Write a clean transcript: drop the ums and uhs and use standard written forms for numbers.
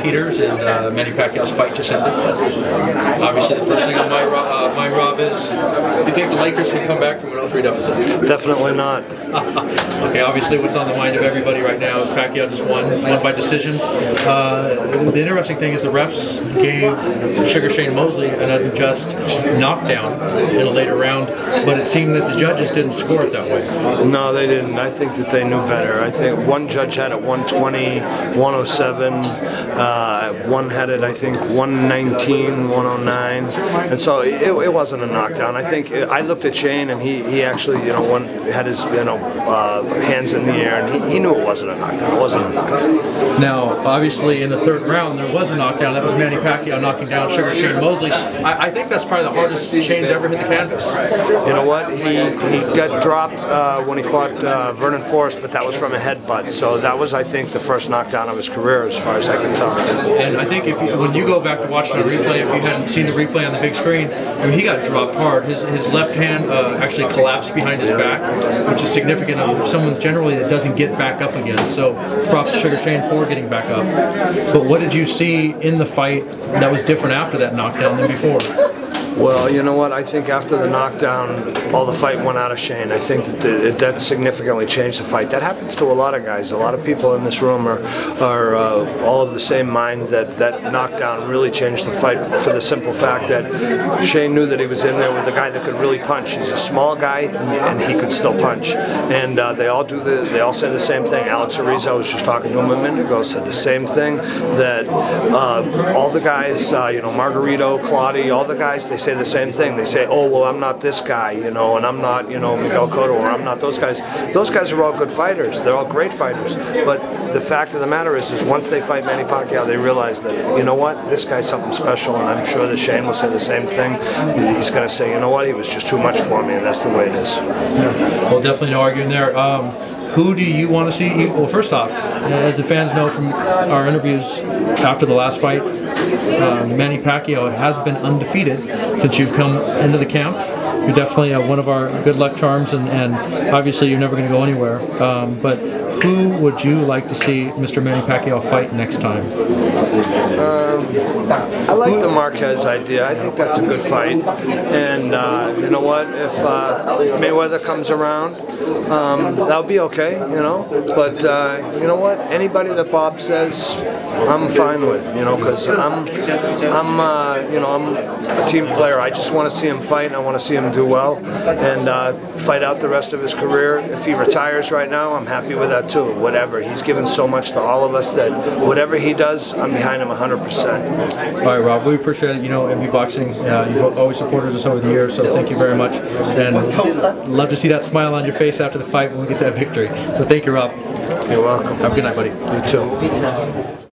heaters, and Manny Pacquiao's fight just ended. Obviously, the first thing on my mind, Rob, is do you think the Lakers can come back from an 0-3 deficit? Definitely not. Okay, obviously what's on the mind of everybody right now is Pacquiao just won by decision. The interesting thing is the refs gave Sugar Shane Mosley an unjust knockdown in a later round, but it seemed that the judges didn't score it that way. No, they didn't. I think that they knew better. I think one judge had it 120, 107. One had it, I think, 119, 109. And so it wasn't a knockdown. I think I looked at Shane, and he actually, had his, hands in the air, and he knew it wasn't a knockdown. It wasn't a knockdown. Now, obviously, in the third round, there was a knockdown. That was Manny Pacquiao knocking down Sugar Shane Mosley. I think that's probably the hardest Shane's ever hit the canvas. You know what? He got dropped when he fought Vernon Forrest, but that was from a headbutt. So that was, I think, the first knockdown of his career, as far as I can tell. And I think when you go back to watching a replay, if you hadn't seen the replay on the big screen, I mean, he got dropped hard. His left hand actually collapsed behind his back, which is significant of someone generally that doesn't get back up again. So props to Sugar Shane for getting back up. But what did you see in the fight that was different after that knockdown than before? Well, you know what? I think after the knockdown, all the fight went out of Shane. I think that significantly changed the fight. That happens to a lot of guys. A lot of people in this room are all of the same mind that knockdown really changed the fight for the simple fact that Shane knew that he was in there with a guy that could really punch. He's a small guy, and he could still punch. And they all say the same thing. Alex Ariza, I was just talking to him a minute ago, said the same thing, that all the guys, Margarito, Claudio, all the guys, they say the same thing. They say, oh, well, I'm not this guy, and I'm not, Miguel Cotto, or I'm not those guys. Those guys are all good fighters. They're all great fighters. But the fact of the matter is once they fight Manny Pacquiao, they realize that, you know what, this guy's something special, and I'm sure that Shane will say the same thing. He's going to say, you know what, he was just too much for me, and that's the way it is. Yeah. Well, definitely no arguing there. Who do you want to see? Well, first off, as the fans know from our interviews after the last fight, Manny Pacquiao has been undefeated since you've come into the camp. You're definitely one of our good luck charms, and obviously you're never going to go anywhere. But who would you like to see Mr. Manny Pacquiao fight next time? I like the Marquez idea. I think that's a good fight. And you know what? If Mayweather comes around, that'll be okay. But you know what? Anybody that Bob says, I'm fine with. Because I'm a team player. I just want to see him fight, and I want to see him do well, and fight out the rest of his career. If he retires right now, I'm happy with that too. Whatever. He's given so much to all of us that whatever he does, I'm behind him 100%. All right, Rob. We appreciate it. MB Boxing, you've always supported us over the years, so thank you very much. And love to see that smile on your face after the fight when we get that victory. So thank you, Rob. You're welcome. Have a good night, buddy. You too.